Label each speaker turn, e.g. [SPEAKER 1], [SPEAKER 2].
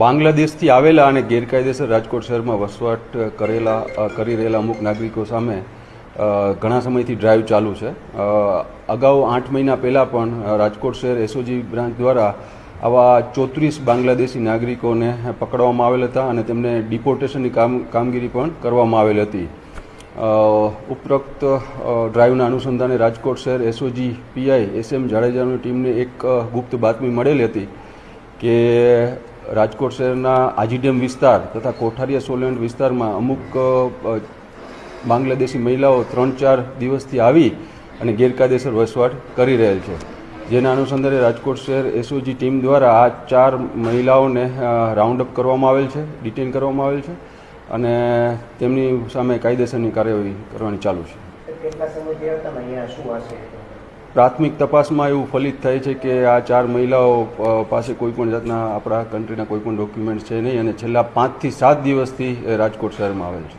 [SPEAKER 1] બાંગ્લાદેશથી આવેલા અને ગેરકાયદેસર રાજકોટ શહેરમાં વસવાટ કરી રહેલા અમુક નાગરિકો સામે ઘણા સમયથી ડ્રાઈવ ચાલુ છે. અગાઉ 8 મહિના પહેલાં પણ રાજકોટ શહેર એસઓજી બ્રાન્ચ દ્વારા આવા 34 બાંગ્લાદેશી નાગરિકોને પકડવામાં આવેલ હતા અને તેમને ડિપોર્ટેશનની કામગીરી પણ કરવામાં આવેલ હતી. ઉપરોક્ત ડ્રાઈવના અનુસંધાને રાજકોટ શહેર એસઓજી પીઆઈ SM જાડેજાની ટીમને એક ગુપ્ત બાતમી મળેલી હતી કે રાજકોટ શહેરના આજીડેમ વિસ્તાર તથા કોઠારીયા સોલંડ વિસ્તારમાં અમુક બાંગ્લાદેશી મહિલાઓ 3-4 દિવસથી આવી અને ગેરકાયદેસર વસવાટ કરી રહેલ છે. જેના અનુસંધાને રાજકોટ શહેર એસઓજી ટીમ દ્વારા આ 4 મહિલાઓને રાઉન્ડ અપ કરવામાં આવેલ છે, ડિટેન કરવામાં આવેલ છે અને તેમની સામે કાયદેસરની કાર્યવાહી કરવાની ચાલુ છે. પ્રાથમિક તપાસમાં એવું ફલિત થાય છે કે આ 4 મહિલાઓ પાસે કોઈપણ જાતના આપણા કન્ટ્રીના કોઈપણ ડોક્યુમેન્ટ છે નહીં અને છેલ્લા 5 થી 7 દિવસથી રાજકોટ શહેરમાં આવેલ છે.